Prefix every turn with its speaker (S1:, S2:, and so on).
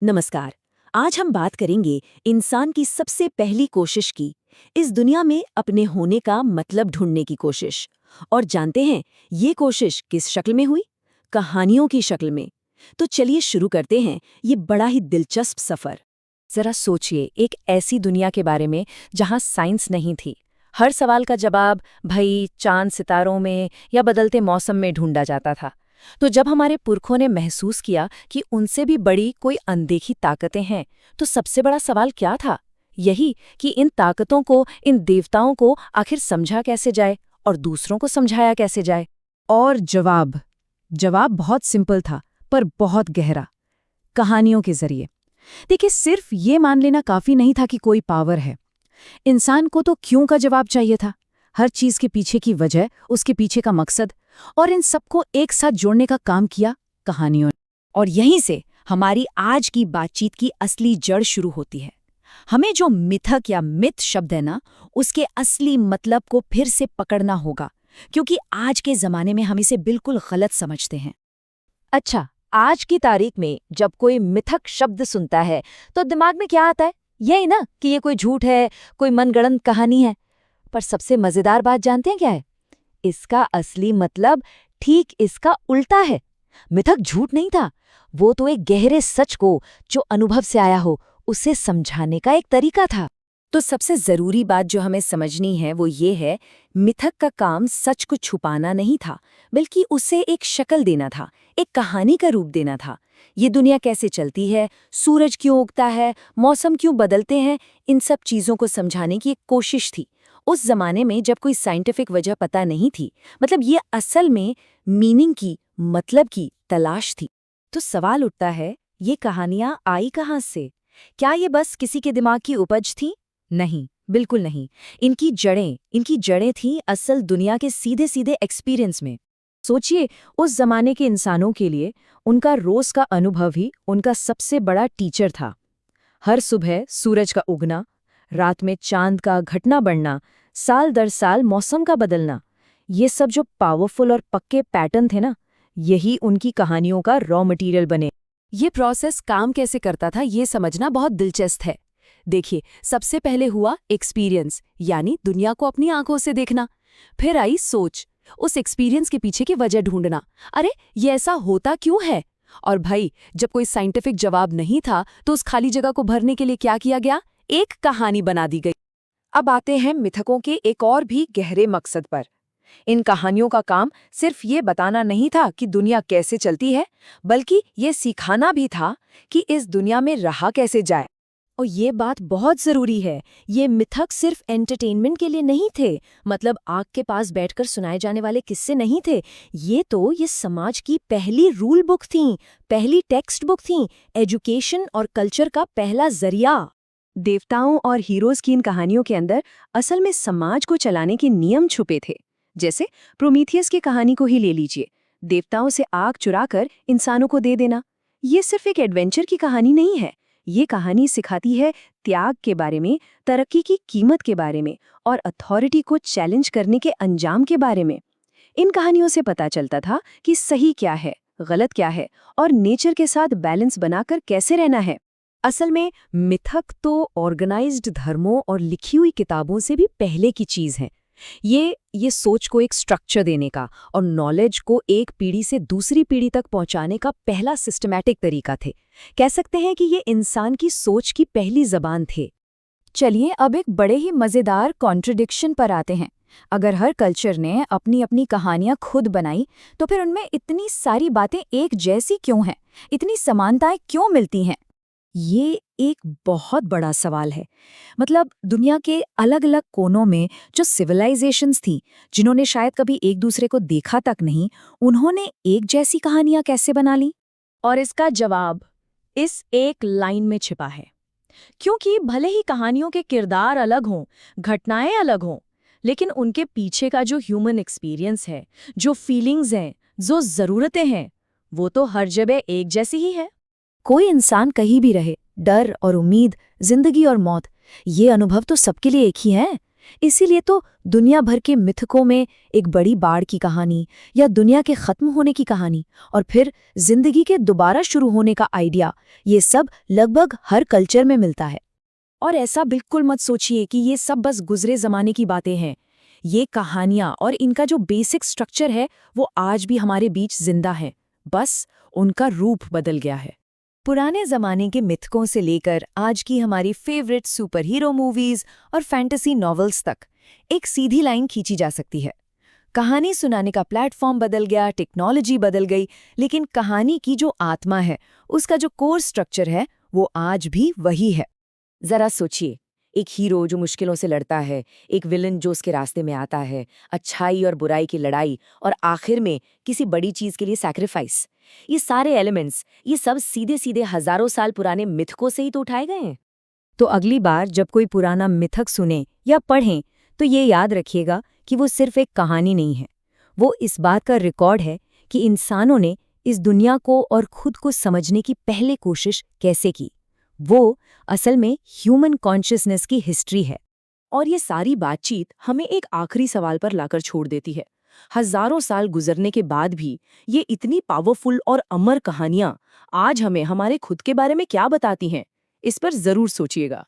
S1: नमस्कार। आज हम बात करेंगे इंसान की सबसे पहली कोशिश की, इस दुनिया में अपने होने का मतलब ढूंढने की कोशिश। और जानते हैं ये कोशिश किस शक्ल में हुई? कहानियों की शक्ल में। तो चलिए शुरू करते हैं ये बड़ा ही दिलचस्प सफर।
S2: जरा सोचिए, एक ऐसी दुनिया के बारे में जहां साइंस नहीं थी। हर सवाल का जवाब भई चांद सितारों में या बदलते मौसम में ढूंढा जाता था। तो जब हमारे पुरखों ने महसूस किया कि उनसे भी बड़ी कोई अनदेखी ताकतें हैं, तो सबसे बड़ा सवाल क्या था? यही कि इन ताकतों को, इन देवताओं को आखिर समझा कैसे जाए और दूसरों को समझाया कैसे जाए।
S3: और जवाब जवाब बहुत सिंपल था, पर बहुत गहरा। कहानियों के जरिए। देखिए, सिर्फ ये मान लेना काफी नहीं था कि कोई पावर है। इंसान को तो क्यों का जवाब चाहिए था, हर चीज के पीछे की वजह, उसके पीछे का मकसद। और इन सबको एक साथ जोड़ने का काम किया कहानियों ने।
S2: और यहीं से हमारी आज की बातचीत की असली जड़ शुरू होती है। हमें जो मिथक या मिथ शब्द है ना, उसके असली मतलब को फिर से पकड़ना होगा, क्योंकि आज के जमाने में हम इसे बिल्कुल गलत समझते हैं। अच्छा, आज की तारीख में जब कोई मिथक शब्द सुनता है तो दिमाग में क्या आता है? यही ना कि ये कोई झूठ है, कोई मनगढ़ंत कहानी है। पर सबसे मजेदार बात जानते हैं क्या है? इसका असली मतलब ठीक इसका उल्टा है। मिथक झूठ नहीं था, वो तो एक गहरे सच को, जो अनुभव से आया हो, उसे समझाने का एक तरीका था। तो सबसे जरूरी बात जो हमें समझनी है वो ये है, मिथक का काम सच को छुपाना नहीं था, बल्कि उसे एक शक्ल देना था, एक कहानी का रूप देना था। ये दुनिया कैसे चलती है, सूरज क्यों उगता है, मौसम क्यों बदलते हैं, इन सब चीजों को समझाने की एक कोशिश थी। उस जमाने में जब कोई साइंटिफिक वजह पता नहीं थी, मतलब ये असल में मीनिंग की, मतलब की तलाश थी। तो सवाल उठता है, ये कहानियां आई कहाँ से? क्या ये बस किसी के दिमाग की उपज थी? नहीं, बिल्कुल नहीं। इनकी जड़ें थीं असल दुनिया के सीधे सीधे एक्सपीरियंस में। सोचिए, उस जमाने के इंसानों के लिए उनका रोज का अनुभव ही उनका सबसे बड़ा टीचर था। हर सुबह सूरज का उगना, रात में चांद का घटना बढ़ना, साल दर साल मौसम का बदलना, ये सब जो पावरफुल और पक्के पैटर्न थे ना, यही उनकी कहानियों का रॉ मटेरियल बने। ये प्रोसेस काम कैसे करता था, ये समझना बहुत दिलचस्प है। देखिए, सबसे पहले हुआ एक्सपीरियंस, यानी दुनिया को अपनी आंखों से देखना। फिर आई सोच, उस एक्सपीरियंस के पीछे की वजह ढूंढना। अरे, ये ऐसा होता क्यों है? और भाई, जब कोई साइंटिफिक जवाब नहीं था, तो उस खाली जगह को भरने के लिए क्या किया गया? एक कहानी बना दी गई। अब आते हैं मिथकों के एक और भी गहरे मकसद पर। इन कहानियों का काम सिर्फ ये बताना नहीं था कि दुनिया कैसे चलती है, बल्कि ये सिखाना भी था कि इस दुनिया में रहा कैसे जाए। और ये बात बहुत जरूरी है, ये मिथक सिर्फ एंटरटेनमेंट के लिए नहीं थे, मतलब आग के पास बैठकर सुनाए जाने वाले किस्से नहीं थे। ये समाज की पहली रूल बुक थी, पहली टेक्स्ट बुक थी, एजुकेशन और कल्चर का पहला जरिया। देवताओं और हीरोज की इन कहानियों के अंदर असल में समाज को चलाने के नियम छुपे थे। जैसे प्रोमीथियस की कहानी को ही ले लीजिए, देवताओं से आग चुराकर इंसानों को दे देना। ये सिर्फ एक एडवेंचर की कहानी नहीं है, ये कहानी सिखाती है त्याग के बारे में, तरक्की की कीमत के बारे में और अथॉरिटी को चैलेंज करने के अंजाम के बारे में। इन कहानियों से पता चलता था कि सही क्या है, गलत क्या है और नेचर के साथ बैलेंस बनाकर कैसे रहना है। असल में मिथक तो ऑर्गेनाइज्ड धर्मों और लिखी हुई किताबों से भी पहले की चीज है। ये सोच को एक स्ट्रक्चर देने का और नॉलेज को एक पीढ़ी से दूसरी पीढ़ी तक पहुंचाने का पहला सिस्टमैटिक तरीका थे। कह सकते हैं कि ये इंसान की सोच की पहली जबान थे। चलिए, अब एक बड़े ही मजेदार कॉन्ट्रडिक्शन पर आते हैं। अगर हर कल्चर ने अपनी अपनी कहानियां खुद बनाई, तो फिर उनमें इतनी सारी बातें एक जैसी क्यों हैं? इतनी समानताएं क्यों मिलती हैं? ये एक बहुत बड़ा सवाल है। मतलब दुनिया के अलग अलग कोनों में जो सिविलाइजेशंस थी, जिन्होंने शायद कभी एक दूसरे को देखा तक नहीं, उन्होंने एक जैसी कहानियां कैसे बना ली? और इसका जवाब इस एक लाइन में छिपा है। क्योंकि भले ही कहानियों के किरदार अलग हों, घटनाएं अलग हों, लेकिन उनके पीछे का जो ह्यूमन एक्सपीरियंस है, जो फीलिंग्स हैं, जो ज़रूरतें हैं, वो तो हर जगह एक जैसी ही है। कोई इंसान कहीं भी रहे, डर और उम्मीद, जिंदगी और मौत, ये अनुभव तो सबके लिए एक ही है।
S3: इसीलिए तो दुनिया भर के मिथकों में एक बड़ी बाढ़ की कहानी या दुनिया के खत्म होने की कहानी और फिर जिंदगी के दोबारा शुरू होने का आइडिया, ये सब लगभग हर कल्चर में मिलता है।
S1: और ऐसा बिल्कुल मत सोचिए कि ये सब बस गुजरे जमाने की बातें हैं। ये कहानियां और इनका जो बेसिक स्ट्रक्चर है वो आज भी हमारे बीच जिंदा है, बस उनका रूप बदल गया है।
S2: पुराने जमाने के मिथकों से लेकर आज की हमारी फेवरेट सुपर हीरो मूवीज और फैंटेसी नॉवेल्स तक एक सीधी लाइन खींची जा सकती है। कहानी सुनाने का प्लेटफॉर्म बदल गया, टेक्नोलॉजी बदल गई, लेकिन कहानी की जो आत्मा है, उसका जो कोर स्ट्रक्चर है, वो आज भी वही है।
S1: जरा सोचिए, एक हीरो जो मुश्किलों से लड़ता है, एक विलन जो उसके रास्ते में आता है, अच्छाई और बुराई की लड़ाई, और आखिर में किसी बड़ी चीज के लिए सैक्रिफाइस। ये सारे एलिमेंट्स, ये सब सीधे सीधे हजारों साल पुराने मिथकों से ही तो उठाए गए हैं।
S2: तो अगली बार जब कोई पुराना मिथक सुने या पढ़ें, तो ये याद रखिएगा कि वो सिर्फ एक कहानी नहीं है। वो इस बात का रिकॉर्ड है कि इंसानों ने इस दुनिया को और खुद को समझने की पहले कोशिश कैसे की। वो असल में ह्यूमन कॉन्शियसनेस की हिस्ट्री है।
S1: और ये सारी बातचीत हमें एक आखिरी सवाल पर लाकर छोड़ देती है। हजारों साल गुजरने के बाद भी ये इतनी पावरफुल और अमर कहानियां आज हमें हमारे खुद के बारे में क्या बताती हैं? इस पर जरूर सोचिएगा।